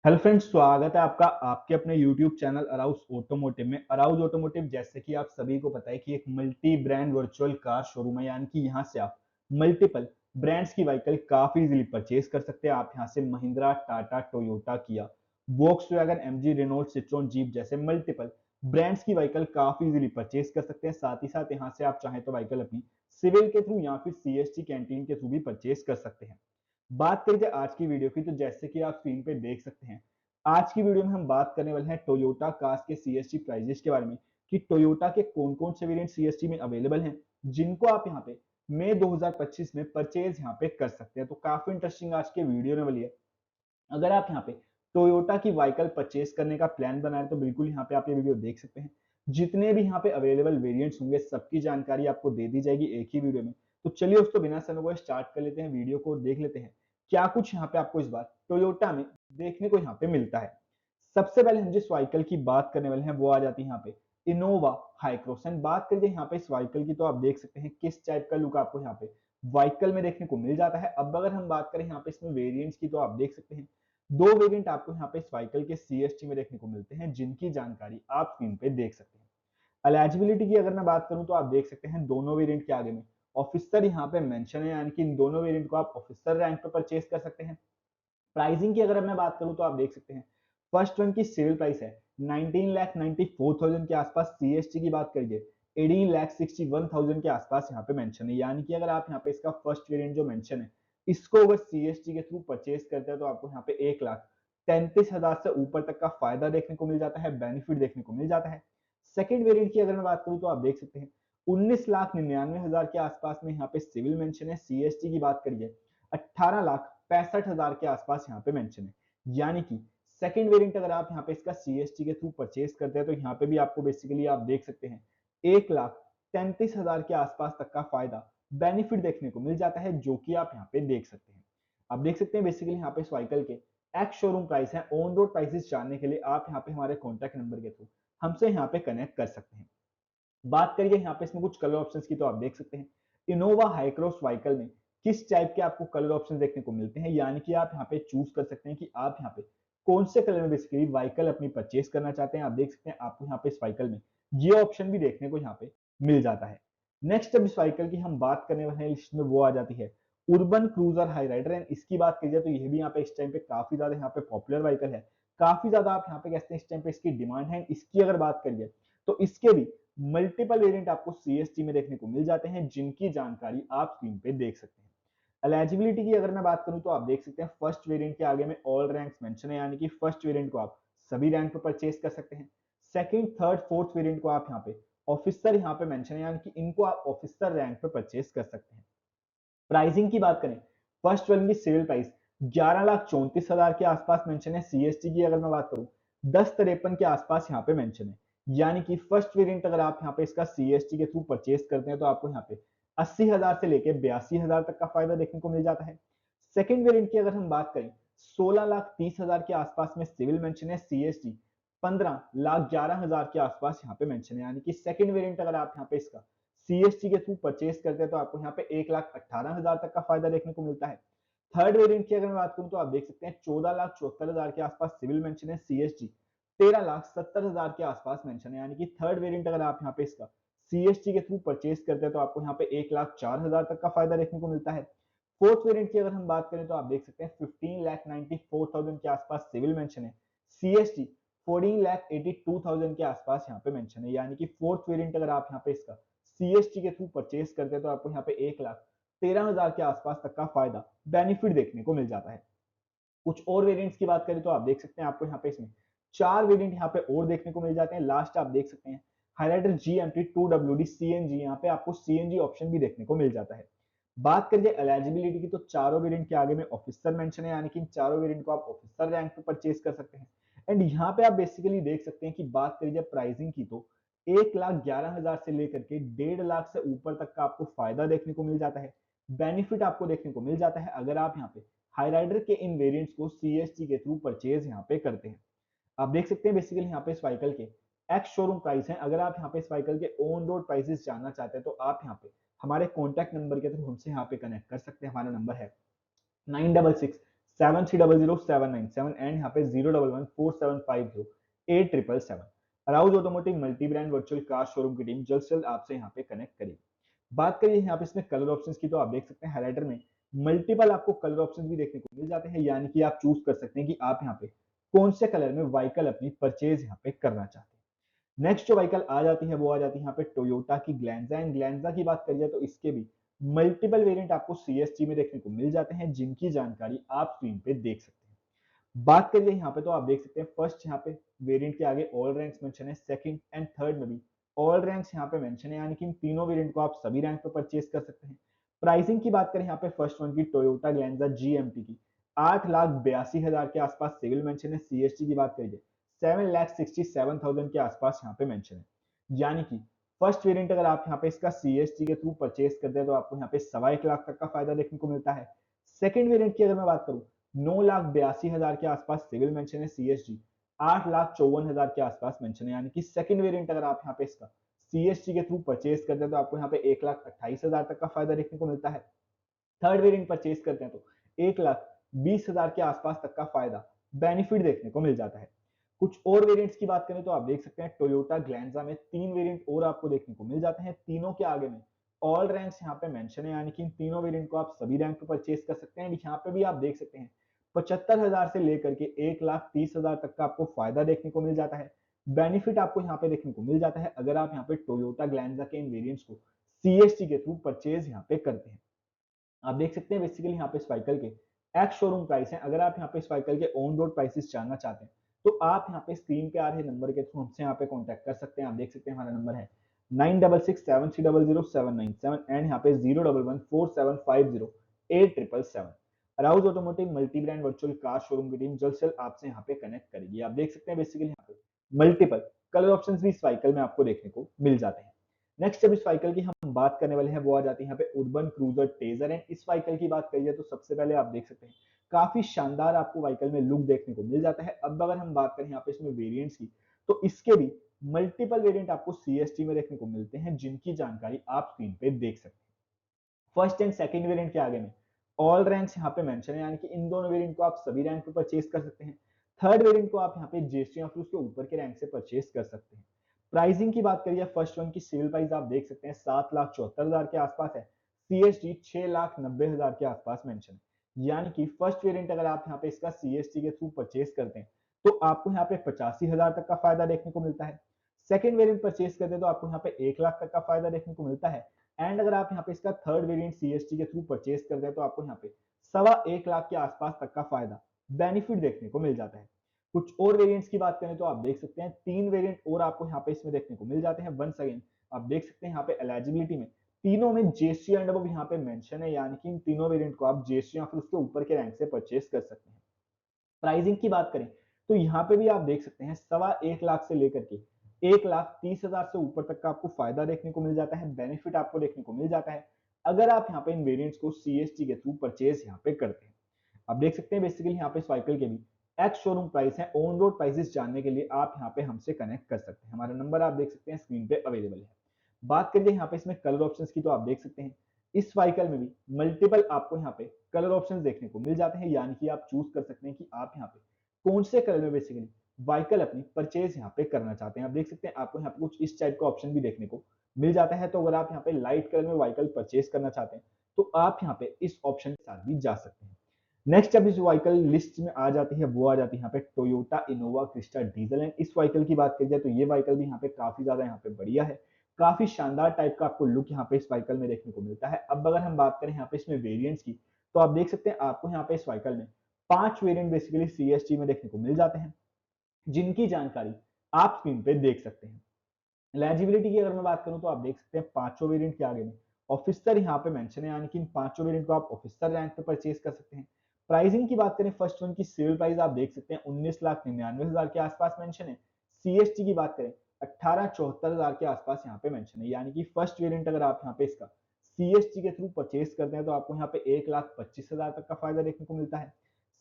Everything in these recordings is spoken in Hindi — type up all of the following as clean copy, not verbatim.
हेलो फ्रेंड्स, स्वागत है आपका आपके अपने यूट्यूब चैनल अराउज ऑटोमोटिव में। अराउज ऑटोमोटिव जैसे कि आप सभी को पता है कि एक multi brand virtual car showroom है, यानी कि यहाँ से आप मल्टीपल ब्रांड्स की व्हीकल काफी इजीली परचेज कर सकते हैं। आप यहाँ से Mahindra, Tata, Toyota, Kia, Volkswagen, MG, Renault, Citroen, Jeep जैसे मल्टीपल ब्रांड्स की व्हीकल काफी इजीली परचेज कर सकते हैं। साथ ही साथ यहाँ से आप चाहें तो व्हीकल अपनी सिविल के थ्रू या फिर सीएसटी कैंटीन के थ्रू भी परचेज कर सकते हैं। बात करें जाए आज की वीडियो की, तो जैसे कि आप स्क्रीन पे देख सकते हैं, आज की वीडियो में हम बात करने वाले हैं टोयोटा कार्स के सीएसटी प्राइजेस के बारे में कि टोयोटा के कौन-कौन से वेरिएंट सीएसटी में अवेलेबल हैं, जिनको आप यहाँ पे मई 2025 में परचेज यहाँ पे कर सकते हैं। तो काफी इंटरेस्टिंग आज के वीडियो ने वाली है। अगर आप यहाँ पे टोयोटा की व्हीकल परचेज करने का प्लान बना रहे तो बिल्कुल यहाँ पे आप ये वीडियो देख सकते हैं। जितने भी यहाँ पे अवेलेबल वेरिएंट्स होंगे सबकी जानकारी आपको दे दी जाएगी एक ही वीडियो में। तो चलिए उसको बिना समय को स्टार्ट कर लेते हैं, वीडियो को देख लेते हैं क्या कुछ यहाँ पे आपको इस बार टोयोटा में देखने को यहाँ पे मिलता है। सबसे पहले हम जिस व्हीकल की बात करने वाले हैं वो आ जाती है यहाँ पे इनोवा हाईक्रॉस। एंड बात करिए यहाँ पे इस व्हीकल की, तो आप देख सकते हैं किस टाइप का लुक आपको यहाँ पे व्हीकल में देखने को मिल जाता है। अब अगर हम बात करें यहाँ पे इसमें वेरिएंट्स की, तो आप देख सकते हैं दो वेरिएंट आपको यहाँ पे इस व्हीकल के सीएसटी में देखने को मिलते हैं, जिनकी जानकारी आप स्क्रीन पे देख सकते हैं। एलिजिबिलिटी की अगर मैं बात करूं तो आप देख सकते हैं दोनों वेरिएंट के आगे में ऑफिसर यहाँ पे मेंशन है, यानी कि इन दोनों वेरिएंट को आप ऑफिसर रैंक पे परचेज कर सकते हैं। प्राइसिंग की अगर मैं बात करूं तो आप देख सकते हैं फर्स्ट वन की सेल प्राइस है 19,94,000 के आसपास। सीएसटी की बात करिए 18,61,000 के आसपास यहाँ पे मेंशन है, यानी कि अगर आप यहाँ पे इसका फर्स्ट वेरिएंट जो मेंशन है इसको अगर सीएसटी के थ्रू परचेज करते हैं तो आपको यहाँ पे 1,33,000 से ऊपर तक का फायदा देखने को मिल जाता है, बेनिफिट देखने को मिल जाता है। सेकंड वेरिएंट की अगर मैं बात करूं तो आप देख सकते हैं 19,99,000 के आसपास में यहाँ पे सिविल मेंशन है। सीएसटी की बात करिए 18,65,000 के आसपास यहाँ पे मेंशन है, यानी कि सेकंड वेरिएंट अगर आप यहाँ पे इसका सीएसटी के थ्रू परचेज करते हैं तो यहाँ पे भी आपको बेसिकली आप देख सकते हैं 1,33,000 के आसपास तक का फायदा बेनिफिट देखने को मिल जाता है, जो कि आप यहाँ पे देख सकते हैं। आप देख सकते हैं बेसिकली यहाँ पे इस व्हीकल के एक्स शोरूम प्राइस है। ऑन रोड प्राइसेस जानने के लिए आप यहाँ पे हमारे कॉन्टैक्ट नंबर के थ्रू हमसे यहाँ पे कनेक्ट कर सकते हैं। बात करिए यहाँ पे इसमें कुछ कलर ऑप्शंस की, तो आप देख सकते हैं इनोवा हाईक्रॉस व्हीकल में किस टाइप के आपको कलर ऑप्शन देखने को मिलते हैं, यानी कि आप यहाँ पे चूज कर सकते हैं कि आप यहाँ पे कौन से कलर में बेसिकली व्हीकल अपनी परचेज करना चाहते हैं। आप देख सकते हैं आपको यहाँ पे इस व्हीकल में ये ऑप्शन भी देखने को यहाँ पे मिल जाता है। नेक्स्ट अब इस व्हीकल की हम बात करने वाले हैं लिस्ट में, वो आ जाती है urban cruiser high rider. And इसकी बात की जाए तो ये भी यहाँ पे इस टाइम पे काफी ज्यादा यहाँ पे पॉपुलर व्हीकल है, काफी ज्यादा आप यहाँ पे कहते हैं इस टाइम पे इसकी डिमांड है। इसकी अगर बात करिए तो इसके भी मल्टीपल वेरिएंट आपको सीएसटी में देखने को मिल जाते हैं, जिनकी जानकारी आप स्क्रीन पे देख सकते हैं। एलिजिबिलिटी की अगर मैं बात करूं तो आप देख सकते हैं फर्स्ट वेरिएंट के आगे में ऑल रैंक्स मेंशन है, यानी कि फर्स्ट वेरिएंट को आप सभी रैंक पे परचेज कर सकते हैं। सेकंड, थर्ड, फोर्थ वेरिएंट को आप यहाँ पे ऑफिसर यहाँ पे मेंशन है, यानी कि इनको आप ऑफिसर रैंक पे परचेज कर सकते हैं। प्राइसिंग की बात करें, फर्स्ट वन की सेल प्राइस 11,34,000 के आसपास मेंशन है। सीएसटी की अगर मैं बात करूं 10,53 के आसपास यहाँ पे मेंशन है, यानी कि फर्स्ट वेरिएंट अगर आप यहाँ पे इसका सीएसटी के थ्रू परचेज करते हैं तो आपको यहाँ पे 80,000 से लेके 82,000 तक का फायदा देखने को मिल जाता है। सेकंड वेरिएंट की अगर हम बात करें 16,30,000 के आसपास में सिविल मेंशन है। सीएसटी 15,11,000 के आसपास यहाँ पे मेंशन है, यानी कि सेकंड वेरिएंट अगर आप यहाँ पे इसका सीएसटी के थ्रू परचेज करते हैं तो आपको यहाँ पे 1,18,000 तक का फायदा देखने को मिलता है। थर्ड वेरिएंट की अगर मैं बात करूं तो आप देख सकते हैं 14,74,000 के आसपास सिविल मेंशन है। सीएसटी 13,70,000 के आसपास मेंशन है, यानी कि थर्ड वेरिएंट अगर आप यहाँ पे इसका सीएसटी के थ्रू परचेज करते हैं तो आपको यहाँ पे 1,04,000 तक का फायदा देखने को मिलता है। फोर्थ वेरिएंट की अगर हम बात करें तो आप देख सकते हैं 15,94,000 के आसपास सिविल मेंशन है। सीएसटी 14,82,000 के आसपास यहाँ पे मेंशन है, यानी कि फोर्थ वेरिएंट अगर आप यहाँ पे इसका सीएसटी के थ्रू परचेज करते हैं तो आपको यहाँ पे 1,13,000 के आसपास तक का फायदा बेनिफिट देखने को मिल जाता है। कुछ और वेरिएंट्स की बात करें तो आप देख सकते हैं आपको यहाँ पे इसमें चार वेरिएंट यहाँ पे और देखने को मिल जाते हैं। लास्ट आप देख सकते हैं हाईलाइटर जीएमटी 2WD सीएनजी, यहाँ पे आपको सीएनजी ऑप्शन भी देखने को मिल जाता है। बात करिए एलिजिबिलिटी की, तो चारों वेरिएंट के आगे में ऑफिसर मेंशन है, यानी कि इन चारों वेरिएंट को आप ऑफिसर रैंक पे परचेज कर सकते हैं। एंड यहाँ पे आप बेसिकली देख सकते हैं कि बात करिए प्राइसिंग की, तो 1,11,000 से लेकर के 1,50,000 से ऊपर तक का आपको फायदा देखने को मिल जाता है, बेनिफिट आपको देखने को मिल जाता है अगर आप यहाँ पे हाईराइडर के इन वेरिएंट्स को सीएसटी के थ्रू परचेज यहाँ पे करते हैं। आप देख सकते हैं बेसिकली यहाँ पे इस व्हीकल के एक्स शोरूम प्राइस है। अगर आप यहाँ पे इस व्हीकल के ऑन रोड प्राइसेस जानना चाहते हैं तो आप यहाँ पे हमारे कॉन्टैक्ट नंबर के थ्रू हमसे यहाँ पे कनेक्ट कर सकते हैं। हमारा नंबर है 730079 एंड यहाँ पे 0114750 arouse automotive multi brand virtual car showroom की टीम जल्द से जल्द आपसे यहाँ पे कनेक्ट करेगी। बात करिए यहाँ पे इसमें कलर ऑप्शंस की, तो आप देख सकते हैं हाइलाइटर में मल्टीपल आपको कलर ऑप्शंस भी देखने को मिल जाते हैं, यानी कि आप चूज कर सकते हैं कि आप यहाँ पे कौन से कलर में व्हीकल अपनी परचेज यहाँ पे करना चाहते हैं। नेक्स्ट जो व्हीकल आ जाती है वो आ जाती है यहाँ पे टोयोटा की ग्लैंजा। एंड ग्लैंजा की बात करिए तो इसके भी मल्टीपल वेरिएंट आपको सीएसटी में देखने को मिल जाते हैं, जिनकी जानकारी आप स्क्रीन पे देख सकते हैं। बात करिए यहाँ पे तो आप देख सकते हैं फर्स्ट यहाँ पे वेरिएंट के आगे ऑल रैंक्स मेंशन है, सेकंड एंड थर्ड में भी ऑल रैंक्स यहाँ पे मेंशन है, यानी कि इन तीनों वेरिएंट को आप सभी रैंक पे परचेज कर सकते हैं। प्राइसिंग की बात करें यहाँ पे फर्स्ट वन की टोयोटा ग्लैंजा जीएमटी की 8,82,000 के आसपास सिविल मेंशन है। सीएसटी की बात करिए 7,67,000 के आसपास यहाँ पे मेंशन है, यानी कि फर्स्ट वेरिएंट अगर आप यहाँ पे इसका सीएसटी के थ्रू परचेज करते हैं तो आपको यहाँ पे 1,25 लाख तक का फायदा देखने को मिलता है। सेकंड वेरिएंट की अगर मैं बात करूं 9,82,000 के आसपास सिविल मेंशन है, सीएसटी 8,54,000 के आसपास मेंशन है, यानी कि सेकंड वेरिएंट अगर आप यहाँ पे इसका सीएसटी के थ्रू परचेज करते हैं तो आपको यहाँ पे 1,28,000 तक का फायदा देखने को मिलता है। थर्ड वेरिएंट परचेज करते हैं तो 1,20,000 के आसपास तक का फायदा बेनिफिट देखने को मिल जाता है। कुछ और वेरिएंट्स की बात करें तो आप देख सकते हैं टोयोटा ग्लैंजा में 3 वेरिएंट और आपको देखने को मिल जाते हैं, तीनों के आगे में ऑल रैंक्स यहाँ पे मेंशन है, यानी कि इन तीनों वेरिएंट को आप सभी रैंक पे परचेज कर सकते हैं। यहाँ पे भी आप देख सकते हैं 75,000 से लेकर के 1,30,000 तक का आपको फायदा देखने को मिल जाता है। बेनिफिट आपको यहाँ पे देखने को मिल जाता है अगर आप यहाँ पे टोयोटा ग्लैंजा के इन वेरिएंट्स को सीएसटी के थ्रू परचेज यहाँ पे करते हैं। आप देख सकते हैं बेसिकली यहाँ पे इस व्हीकल के एक्स शोरूम प्राइस है। अगर आप यहाँ पे इस व्हीकल के ऑन रोड प्राइसेस जानना चाहते हैं तो आप यहाँ पे स्क्रीन पे आ रहे नंबर के थ्रू हमसे यहाँ पे कांटेक्ट कर सकते हैं। आप देख सकते हैं हमारा नंबर है 9667300797 एंड यहाँ पे 01147508777। Arouse automotive multi brand virtual car showroom की टीम जल्द से जल्द आपसे यहाँ पे कनेक्ट करेगी। आप देख सकते हैं बेसिकली यहाँ पे मल्टीपल कलर ऑप्शंस भी इस व्हीकल में आपको देखने को मिल जाते हैं। नेक्स्ट जब इस व्हीकल की हम बात करने वाले हैं वो आ जाती है यहाँ पे अर्बन क्रूजर टेजर। एंड इस व्हीकल की बात करिए तो सबसे पहले आप देख सकते हैं काफी शानदार आपको व्हीकल में लुक देखने को मिल जाता है। अब अगर हम बात करें यहाँ पे इसमें वेरिएंट्स की तो इसके भी मल्टीपल वेरिएंट आपको सीएसटी में देखने को मिलते हैं, जिनकी जानकारी आप स्क्रीन पे देख सकते हैं। फर्स्ट एंड सेकंड वेरिएंट के आगे में ऑल रैंक्स यहाँ पे मेंशन है, यानी कि इन दोनों वेरिएंट को आप सभी रैंक पे परचेज कर सकते हैं। थर्ड वेरिएंट को आप यहाँ पे जीएसटी या फिर उसके ऊपर के रैंक से परचेज कर सकते हैं। प्राइसिंग की बात करिए फर्स्ट वन की सिविल प्राइस आप देख सकते हैं 7,74,000 के आसपास है, सीएसटी 6,90,000 के आसपास मेंशन है, यानी कि फर्स्ट वेरिएंट अगर आप यहाँ पे इसका सीएसटी के थ्रू परचेज करते हैं तो आपको यहाँ पे 85,000 तक का फायदा देखने को मिलता है। सेकंड वेरिएंट परचेज करते हैं तो आपको यहाँ पे 1 लाख तक का फायदा देखने को मिलता है। एंड अगर आप यहाँ पे इसका थर्ड वेरिएंट सीएसटी के थ्रू परचेज करते हैं तो आपको यहाँ पे 1,15,00,000 के आसपास तक का फायदा बेनिफिट देखने को मिल जाता है। कुछ और वेरिएंट्स की बात करें तो आप देख सकते हैं 3 वेरिएंट और आपको यहाँ पे इसमें देखने को मिल जाते हैं। वंस अगेन आप देख सकते हैं यहाँ पे एलिजिबिलिटी में तीनों में जीएसटी एंड अब यहाँ पे मेंशन है, यानी कि इन तीनों वेरिएंट को आप जीएसटी या फिर उसके ऊपर के रैंक से परचेज कर सकते हैं। प्राइसिंग की बात करें तो यहाँ पे भी आप देख सकते हैं 1,15,00,000 से लेकर के 1,30,000 से ऊपर तक का आपको फायदा देखने को मिल जाता है, बेनिफिट आपको देखने को मिल जाता है अगर आप यहाँ पे इन वेरिएंट्स को सीएसटी के थ्रू परचेज यहाँ पे करते हैं। आप देख सकते हैं बेसिकली यहाँ पे इस व्हीकल के भी एक्स शोरूम प्राइस है, ऑन रोड प्राइसेस जानने के लिए आप यहाँ पे हमसे कनेक्ट कर सकते हैं। हमारा नंबर आप देख सकते हैं स्क्रीन पे अवेलेबल है। बात करिए यहाँ पे इसमें कलर ऑप्शंस की तो आप देख सकते हैं इस व्हीकल में भी मल्टीपल आपको यहाँ पे कलर ऑप्शंस देखने को मिल जाते हैं, यानी कि आप चूज कर सकते हैं कि आप यहाँ पे कौन से कलर में बेसिकली व्हीकल अपनी परचेज यहाँ पे करना चाहते हैं। आप देख सकते हैं आपको यहाँ पे कुछ इस टाइप का ऑप्शन भी देखने को मिल जाता है। तो अगर आप यहाँ पे लाइट कलर में व्हीकल परचेज करना चाहते हैं तो आप यहाँ पे इस ऑप्शन के साथ भी जा सकते हैं। नेक्स्ट जब इस व्हीकल लिस्ट में आ जाती है वो आ जाती है यहाँ पे Toyota Innova Crysta diesel. And इस व्हीकल की बात की जाए तो ये व्हीकल भी यहाँ पे काफी ज्यादा यहाँ पे बढ़िया है, काफी शानदार टाइप का आपको लुक यहाँ पे इस व्हीकल में देखने को मिलता है। अब अगर हम बात करें यहाँ पे इसमें वेरिएंट्स की तो आप देख सकते हैं आपको यहाँ पे इस व्हीकल में 5 वेरिएंट बेसिकली सीएसटी में देखने को मिल जाते हैं, जिनकी जानकारी आप स्क्रीन पे देख सकते हैं। एलिजिबिलिटी की अगर मैं बात करूं तो आप देख सकते हैं पांचों वेरिएंट के आगे में ऑफिसर यहाँ पे मेंशन है, यानी कि इन पांचों वेरिएंट को आप ऑफिसर रैंक पे परचेज कर सकते हैं। प्राइसिंग की बात करें फर्स्ट वन की सिविल प्राइस आप देख सकते हैं 19,99,000 के आसपास मेंशन है। सीएसटी की बात करें 18,74,000 के आसपास यहाँ पे मेंशन है, यानी कि फर्स्ट वेरिएंट अगर आप यहाँ पे इसका सीएसटी के थ्रू परचेज करते हैं तो आपको यहाँ पे 1,25,000 तक का फायदा देखने को मिलता है।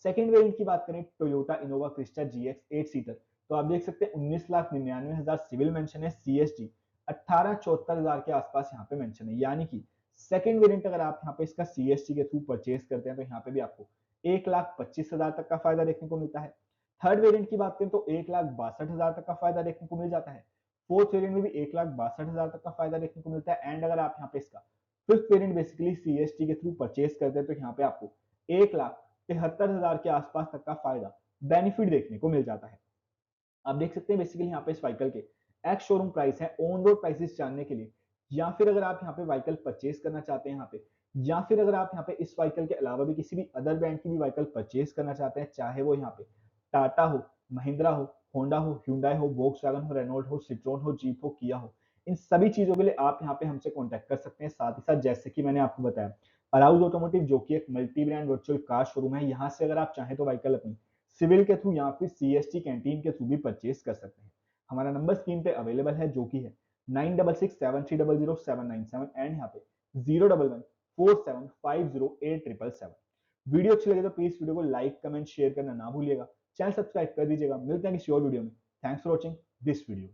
सेकंड वेरिएंट की बात करें Toyota Innova Crysta GX 8 seater तो आप देख सकते हैं 19,99,000 सिविल मेंशन है, सीएसटी 18,74,000 के आसपास यहाँ पे मेंशन है, यानी कि सेकंड वेरिएंट अगर आप यहाँ पे इसका सीएसटी के थ्रू परचेज करते हैं तो यहाँ पे भी आपको 1,25,000 तक का फायदा देखने को मिलता है। थर्ड वेरिएंट की बात करें तो 1,62,000 तक का फायदा देखने को मिल जाता है। फोर्थ वेरिएंट में भी 1,62,000 तक का फायदा देखने को मिलता है। एंड अगर आप यहाँ पे इसका फिफ्थ वेरिएंट बेसिकली सीएसटी के थ्रू परचेस करते हैं तो यहाँ पे आपको 1,73,000 के आसपास तक का फायदा बेनिफिट देखने को मिल जाता है। आप देख सकते हैं बेसिकली यहाँ पे इस व्हीकल के एक्स शोरूम प्राइस है ऑन रोड प्राइसेस जानने के लिए, या फिर अगर आप यहाँ पे व्हीकल परचेस करना चाहते हैं यहाँ पे, या फिर अगर आप यहाँ पे इस व्हीकल के अलावा भी किसी भी अदर ब्रांड की भी व्हीकल परचेस करना चाहते हैं, चाहे वो यहाँ पे टाटा हो, महिंद्रा हो, होंडा हो, ह्यूंडई हो, वोक्सवैगन हो, रेनॉल्ट हो, सिट्रोन हो, जीप हो, किया हो, इन सभी चीजों के लिए आप यहाँ पे हमसे कॉन्टेक्ट कर सकते हैं। साथ ही साथ जैसे कि मैंने आपको बताया, अराउज ऑटोमोटिव जो कि एक multi brand virtual car showroom है, यहाँ से अगर आप चाहें तो व्हीकल अपनी सिविल के थ्रू या फिर सीएसटी कैंटीन के थ्रू भी परचेस कर सकते हैं। हमारा नंबर स्क्रीन पे अवेलेबल है जो कि है 9667300797 एंड यहाँ पे 01147508777। वीडियो अच्छी लगे तो प्लीज वीडियो को लाइक कमेंट शेयर करना ना भूलिएगा। चैनल सब्सक्राइब कर दीजिएगा। मिलते हैं किसी और वीडियो में। Thanks for watching this video.